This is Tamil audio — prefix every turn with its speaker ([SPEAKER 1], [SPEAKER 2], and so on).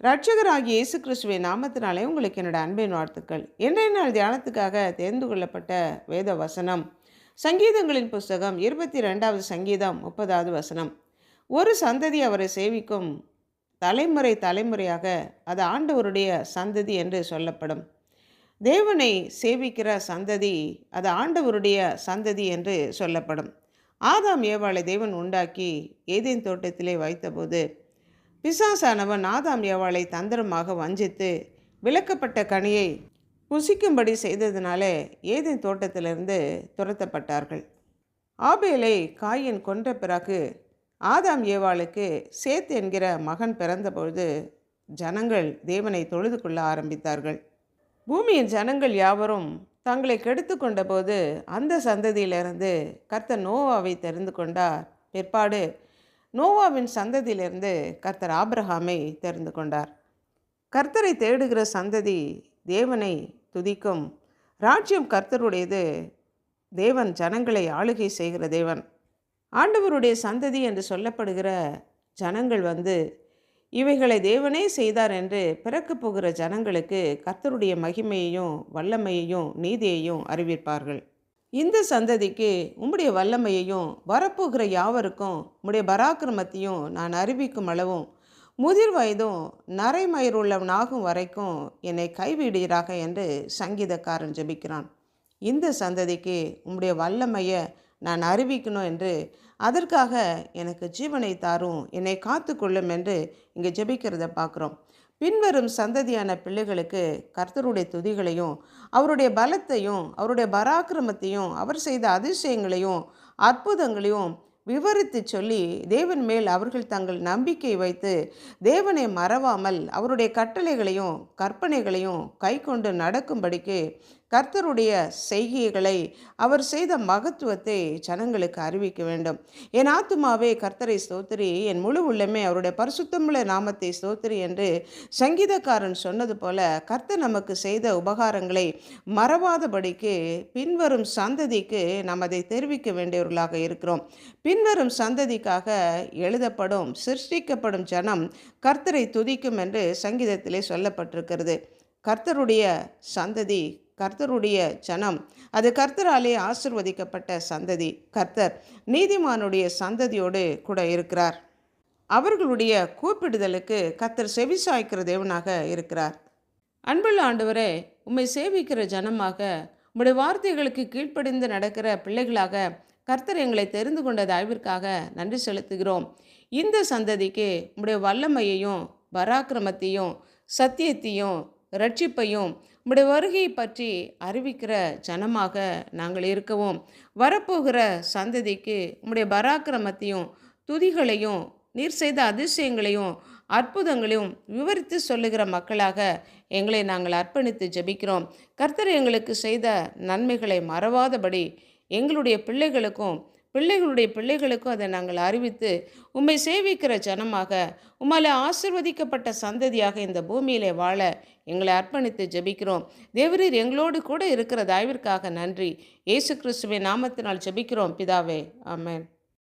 [SPEAKER 1] இரட்சகராகிய இயேசு கிறிஸ்துவின் நாமத்தினாலே உங்களுக்கு என்னோட அன்பின் வாழ்த்துக்கள். இன்றைய நாள் தியானத்துக்காக தேர்ந்து கொள்ளப்பட்ட வேத வசனம் சங்கீதங்களின் புஸ்தகம் 22வது சங்கீதம் 30வது வசனம். ஒரு சந்ததி அவரை சேவிக்கும், தலைமுறை தலைமுறையாக அது ஆண்டவருடைய சந்ததி என்று சொல்லப்படும். தேவனை சேவிக்கிற சந்ததி அது ஆண்டவருடைய சந்ததி என்று சொல்லப்படும். ஆதாம் ஏவாளை தேவன் உண்டாக்கி ஏதேன் தோட்டத்திலே வைத்தபோது பிசாசானவன் ஆதாம் ஏவாளை தந்திரமாக வஞ்சித்து விலக்கப்பட்ட கனியை புசிக்கும்படி செய்ததினாலே ஏதேன் தோட்டத்திலிருந்து துரத்தப்பட்டார்கள். ஆபேலை காயின் கொன்ற பிறகு ஆதாம் ஏவாளுக்கு சேத் என்கிற மகன் பிறந்தபொழுது ஜனங்கள் தேவனை தொழுது கொள்ள ஆரம்பித்தார்கள். பூமியின் ஜனங்கள் யாவரும் தங்களை கெடுத்து கொண்டபோது அந்த சந்ததியிலிருந்து கர்த்தர் நோவாவை தெரிந்து கொண்டார். பிற்பாடு நோவாவின் சந்ததியிலிருந்து கர்த்தர் ஆபிரகாமை தெரிந்து கொண்டார். கர்த்தரை தேடுகிற சந்ததி தேவனை துதிக்கும். ராஜ்யம் கர்த்தருடையது. தேவன் ஜனங்களை ஆளுகை செய்கிற தேவன். ஆண்டவருடைய சந்ததி என்று சொல்லப்படுகிற ஜனங்கள் இவைகளை தேவனே செய்தார் என்று பிறக்கப் போகிற ஜனங்களுக்கு கர்த்தருடைய மகிமையையும் வல்லமையையும் நீதியையும் அறிவிப்பார்கள். இந்த சந்ததிக்கு உம்முடைய வல்லமையையும் வரப்போகிற யாவருக்கும் உம்முடைய பராக்கிரமத்தையும் நான் அறிவிக்கும் அளவும் முதிர் வயதும் நரைமயிருள்ளவனாகும் வரைக்கும் என்னை கைவிடுகிறாக என்று சங்கீதக்காரன் ஜெபிக்கிறான். இந்த சந்ததிக்கு உம்முடைய வல்லமையை நான் அறிவிக்கணும் என்று, அதற்காக எனக்கு ஜீவனை தாரும், என்னை காத்து கொள்ளும் என்று இங்கே ஜெபிக்கிறத பார்க்குறோம். பின்வரும் சந்ததியான பிள்ளைகளுக்கு கர்த்தருடைய துதிகளையும் அவருடைய பலத்தையும் அவருடைய பராக்கிரமத்தையும் அவர் செய்த அதிசயங்களையும் அற்புதங்களையும் விவரித்து சொல்லி தேவன் மேல் அவர்கள் தங்கள் நம்பிக்கை வைத்து தேவனை மறவாமல் அவருடைய கட்டளைகளையும் கற்பனைகளையும் கை கொண்டு நடக்கும்படிக்கு கர்த்தருடைய செய்கைகளை அவர் செய்த மகத்துவத்தை ஜனங்களுக்கு அறிவிக்க வேண்டும். என் ஆத்துமாவே கர்த்தரை ஸ்தோத்திரி, என் முழு உள்ளமே அவருடைய பரிசுத்தமுள்ள நாமத்தை ஸ்தோத்திரி என்று சங்கீதக்காரன் சொன்னது போல கர்த்தர் நமக்கு செய்த உபகாரங்களை மறவாதபடிக்கு பின்வரும் சந்ததிக்கு நாம் அதை தெரிவிக்க வேண்டியவர்களாக இருக்கிறோம். பின்வரும் சந்ததிக்காக எழுதப்படும் சிருஷ்டிக்கப்படும் ஜனம் கர்த்தரை துதிக்கும் என்று சங்கீதத்திலே சொல்லப்பட்டிருக்கிறது. கர்த்தருடைய சந்ததி, கர்த்தருடைய ஜனம், அது கர்த்தராலே ஆசிர்வதிக்கப்பட்ட சந்ததி. கர்த்தர் நீதிமானுடைய சந்ததியோடு கூட இருக்கிறார். அவர்களுடைய கூப்பிடுதலுக்கு கர்த்தர் செவிசாய்க்கிற தேவனாக இருக்கிறார். அன்புள்ள ஆண்டவரே, உம்மை சேவிக்கிற ஜனமாக உம்முடைய வார்த்தைகளுக்கு கீழ்ப்படிந்து நடக்கிற பிள்ளைகளாக கர்த்தர் எங்களை தெரிந்து கொண்ட தயவிற்காக நன்றி செலுத்துகிறோம். இந்த சந்ததிக்கு உம்முடைய வல்லமையையும் பராக்கிரமத்தையும் சத்தியத்தையும் ரட்சிப்பையும் உம்முடைய வருகையை பற்றி அறிவிக்கிற ஜனமாக நாங்கள் இருக்கவும், வரப்போகிற சந்ததிக்கு உம்முடைய பராக்கிரமத்தையும் துதிகளையும் நீர் செய்த அதிசயங்களையும் அற்புதங்களையும் விவரித்து சொல்லுகிற மக்களாக எங்களை நாங்கள் அர்ப்பணித்து ஜெபிக்கிறோம். கர்த்தர் எங்களுக்கு செய்த நன்மைகளை மறவாதபடி எங்களுடைய பிள்ளைகளுக்கும் பிள்ளைகளுடைய பிள்ளைகளுக்கும் அதை நாங்கள் அறிவித்து உம்மை சேவிக்கிற ஜனமாக உம்மால் ஆசிர்வதிக்கப்பட்ட சந்ததியாக இந்த பூமியிலே வாழ எங்களை அர்ப்பணித்து ஜெபிக்கிறோம். தேவரீர் எங்களோடு கூட இருக்கிற தயவிற்காக நன்றி. இயேசு கிறிஸ்துவின் நாமத்தினால் ஜெபிக்கிறோம் பிதாவே, ஆமென்.